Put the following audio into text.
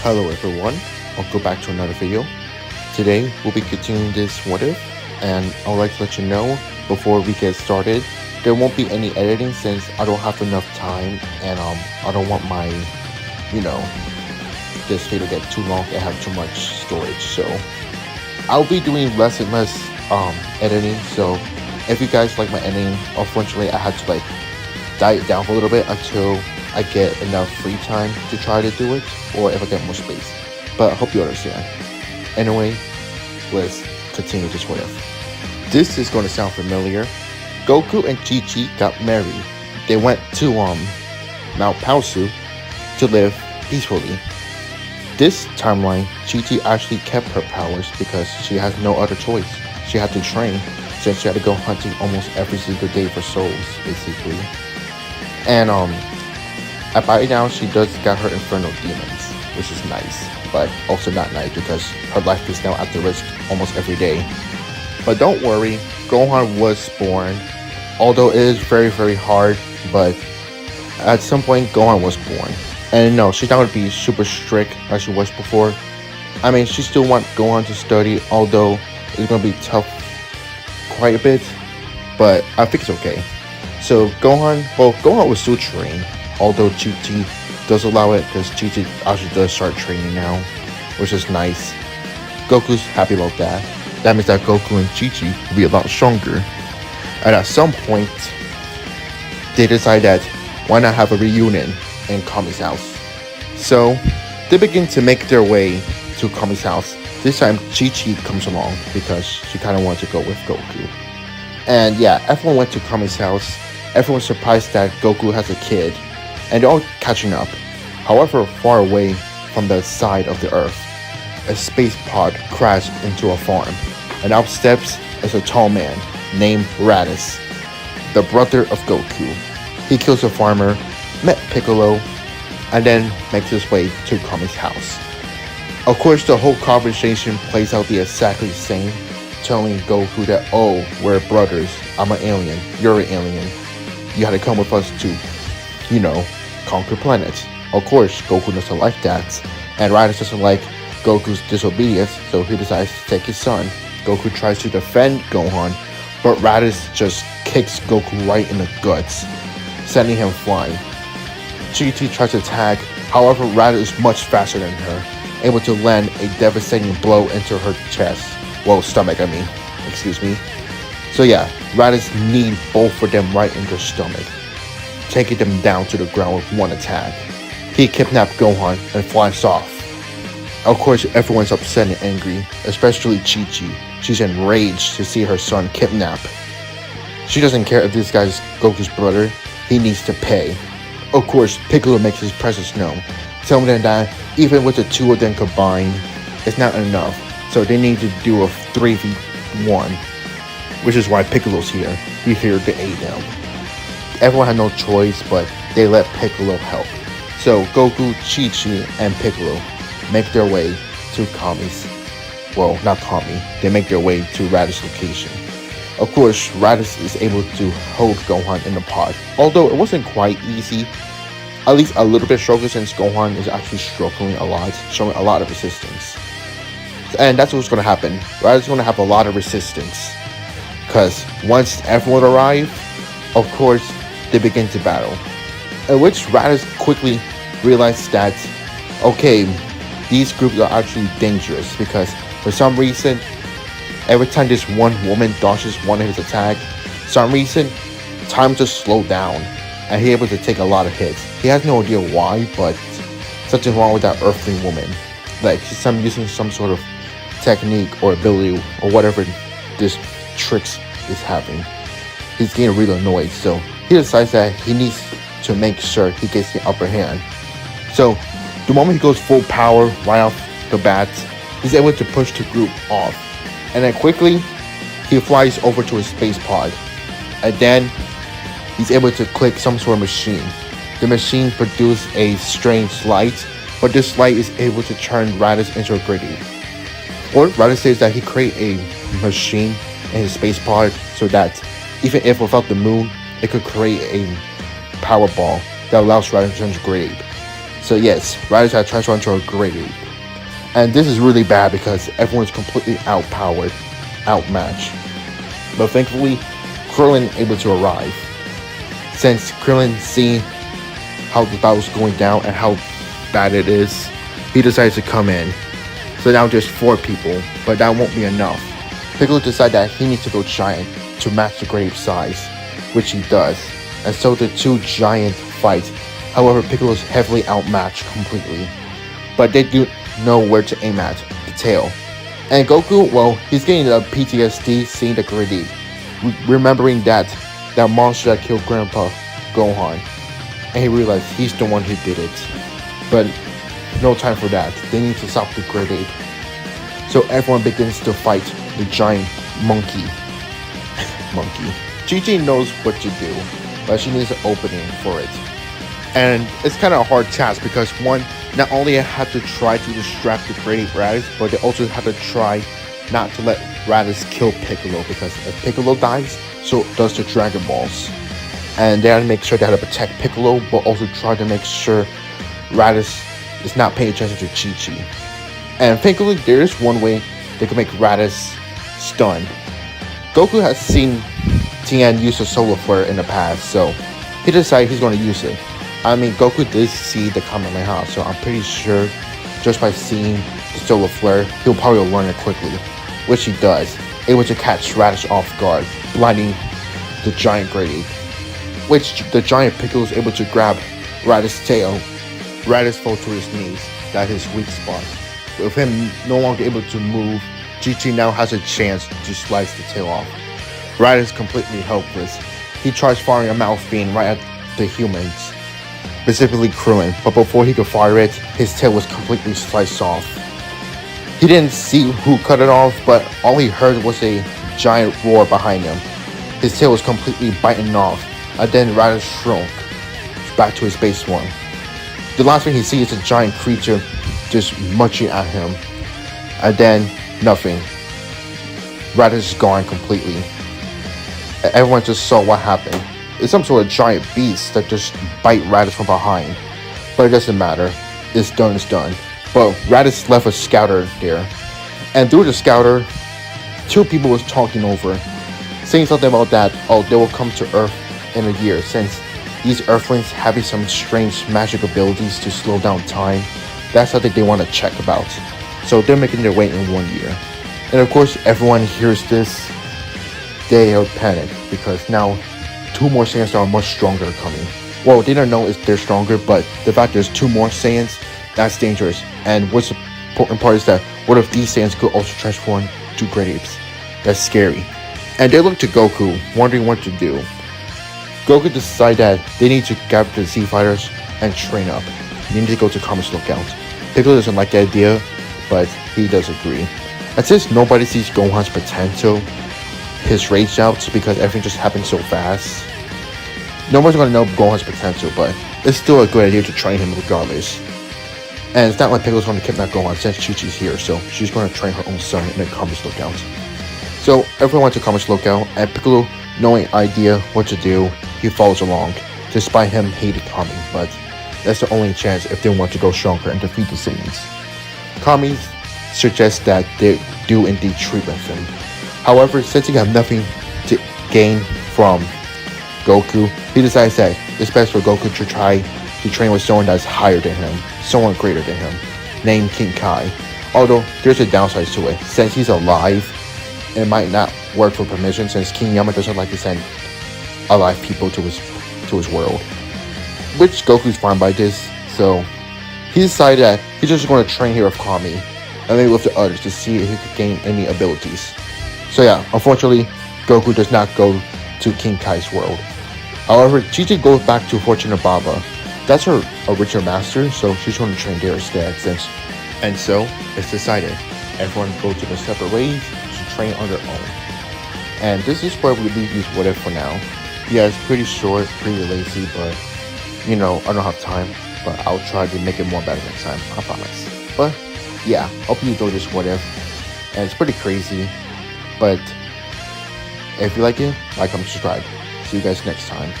Hello everyone, I'll go back to another video. Today we'll be continuing this what if, and I would like to let you know before we get started, there won't be any editing since I don't have enough time and I don't want my, you know, this video to get too long and have too much storage. So I'll be doing less and less editing. So if you guys like my editing, unfortunately I had to like diet down for a little bit until I get enough free time to try to do it, or if I get more space. But I hope you understand. Anyway, let's continue this what if. This is going to sound familiar. Goku and Chi-Chi got married. They went to Mount Paosu to live peacefully. This timeline, Chi-Chi actually kept her powers because she has no other choice. She had to train since she had to go hunting almost every single day for souls, basically. And by now, she does got her infernal demons, which is nice, but also not nice because her life is now at the risk almost every day. But don't worry, Gohan was born, although it is very, very hard, but at some point, Gohan was born. And no, she's not going to be super strict like she was before. I mean, she still wants Gohan to study, although it's going to be tough quite a bit, but I think it's okay. So Gohan will still train, although Chi-Chi does allow it because Chi-Chi actually does start training now, which is nice. Goku's happy about that. That means that Goku and Chi-Chi will be a lot stronger. And at some point, they decide that why not have a reunion in Kami's house. So they begin to make their way to Kami's house. This time Chi-Chi comes along because she kind of wanted to go with Goku. And yeah, everyone went to Kami's house. Everyone's surprised that Goku has a kid, and they're all catching up. However, far away from the side of the earth, a space pod crashed into a farm, and out steps is a tall man named Raditz, the brother of Goku. He kills a farmer, met Piccolo, and then makes his way to Kami's house. Of course, the whole conversation plays out the exactly same, telling Goku that, oh, we're brothers, I'm an alien, you're an alien. You had to come with us to, conquer planets. Of course, Goku doesn't like that, and Raditz doesn't like Goku's disobedience, so he decides to take his son. Goku tries to defend Gohan, but Raditz just kicks Goku right in the guts, sending him flying. Chi-Chi tries to attack, however Raditz is much faster than her, able to land a devastating blow into her chest. Well, stomach, excuse me. So yeah, Raditz kneed both of them right in their stomach, taking them down to the ground with one attack. He kidnapped Gohan and flies off. Of course, everyone's upset and angry, especially Chi-Chi. She's enraged to see her son kidnapped. She doesn't care if this guy's Goku's brother, he needs to pay. Of course, Piccolo makes his presence known, telling them that even with the two of them combined, it's not enough, so they need to do a 3v1, which is why Piccolo's here. He's here to aid them. Everyone had no choice, but they let Piccolo help. So Goku, Chi-Chi, and Piccolo make their way to Kami's. Well, not Kami. They make their way to Raditz's location. Of course, Raditz is able to hold Gohan in the pod, although it wasn't quite easy. At least a little bit stronger since Gohan is actually struggling a lot, showing a lot of resistance. And that's what's going to happen. Raditz is going to have a lot of resistance, because once everyone arrives, of course, they begin to battle. In which Raditz quickly realized that, okay, these groups are actually dangerous because for some reason, every time this one woman dodges one of his attacks, for some reason, time just slowed down and he's able to take a lot of hits. He has no idea why, but something wrong with that earthly woman. Like she's using some sort of technique or ability or whatever this tricks is having. He's getting really annoyed, so he decides that he needs to make sure he gets the upper hand. So the moment he goes full power right off the bat, he's able to push the group off, and then quickly he flies over to his space pod, and then he's able to click some sort of machine. The machine produces a strange light, but this light is able to turn Raditz into a gritty. Or Raditz says that he created a machine in his space pod so that even if without the moon, it could create a power ball that allows Raditz to turn to grade. So yes, Raditz had transformed into a great ape. And this is really bad because everyone's completely outpowered, outmatched. But thankfully, Krillin able to arrive. Since Krillin seen how the battle's going down and how bad it is, he decides to come in. So now there's 4 people, but that won't be enough. Piccolo decides that he needs to go giant to match the great ape size, which he does. And so the 2 giant fight. However, Piccolo's heavily outmatched completely. But they do know where to aim at, the tail. And Goku, well, he's getting a PTSD seeing the great ape, remembering that monster that killed Grandpa Gohan. And he realized he's the one who did it. But no time for that. They need to stop the great ape. So everyone begins to fight the giant monkey. Chichi knows what to do, but she needs an opening for it. And it's kind of a hard task because one, not only have to try to distract the great ape Raditz, but they also have to try not to let Raditz kill Piccolo, because if Piccolo dies, so does the Dragon Balls. And they have to make sure they have to protect Piccolo, but also try to make sure Raditz is not paying attention to Chi-Chi. And thankfully, there is one way they can make Raditz stunned. Goku has seen Tien use the solar flare in the past, so he decided he's going to use it. I mean, Goku did see the Kamehameha, so I'm pretty sure just by seeing the solar flare, he'll probably learn it quickly, which he does, able to catch Raditz off guard, blinding the giant great ape, which the giant Piccolo is able to grab Raditz's tail. Raditz falls to his knees, that's his weak spot. With him no longer able to move, Chi-Chi now has a chance to slice the tail off. Raditz is completely helpless. He tries firing a mouth beam right at the humans, specifically Krillin, but before he could fire it, his tail was completely sliced off. He didn't see who cut it off, but all he heard was a giant roar behind him. His tail was completely biting off, and then Raditz shrunk back to his base form. The last thing he sees is a giant creature just munching at him, and then nothing. Raditz is gone completely. Everyone just saw what happened. It's some sort of giant beast that just bite Raditz from behind. But it doesn't matter. It's done, it's done. But Raditz left a scouter there. And through the scouter, 2 people was talking over, saying something about that, oh, they will come to Earth in a year, since these Earthlings having some strange magic abilities to slow down time. That's something they want to check about. So they're making their way in 1 year. And of course, everyone hears this. They are panicked because now 2 more Saiyans that are much stronger are coming. Well, they don't know if they're stronger, but the fact there's 2 more Saiyans, that's dangerous. And what's the important part is that what if these Saiyans could also transform to great apes? That's scary. And they look to Goku, wondering what to do. Goku decided that they need to gather the Z Fighters and train up. They need to go to Kami's Lookout. Piccolo doesn't like the idea, but he does agree. And since nobody sees Gohan's potential, his rage outs, because everything just happened so fast, no one's gonna know Gohan's potential, but it's still a good idea to train him regardless. And it's not like Piccolo's gonna kidnap Gohan since Chi-Chi's here, so she's gonna train her own son in the Kami's Lookout. So everyone went to Kami's Lookout, and Piccolo, knowing idea what to do, he follows along, despite him hating Kami, but that's the only chance if they want to go stronger and defeat the Saiyans. Kami suggests that they do indeed treat with him. However, since he got nothing to gain from Goku, he decides that it's best for Goku to try to train with someone that's higher than him, someone greater than him, named King Kai. Although, there's a downside to it. Since he's alive, it might not work for permission, since King Yama doesn't like to send alive people to his world. Which Goku's fine by this, so he decided that he's just going to train here with Kami, and maybe with the others to see if he could gain any abilities. So yeah, unfortunately, Goku does not go to King Kai's world. However, Chi-Chi goes back to Fortuna Baba. That's her original master, so she's going to train there instead. And so, it's decided. Everyone go to their separate ways to train on their own. And this is where we leave these what if for now. Yeah, it's pretty short, pretty lazy, but you know, I don't have time. But I'll try to make it more better next time, I promise. But yeah, hope you enjoyed this what if. And it's pretty crazy. But if you like it, like, comment, subscribe. See you guys next time.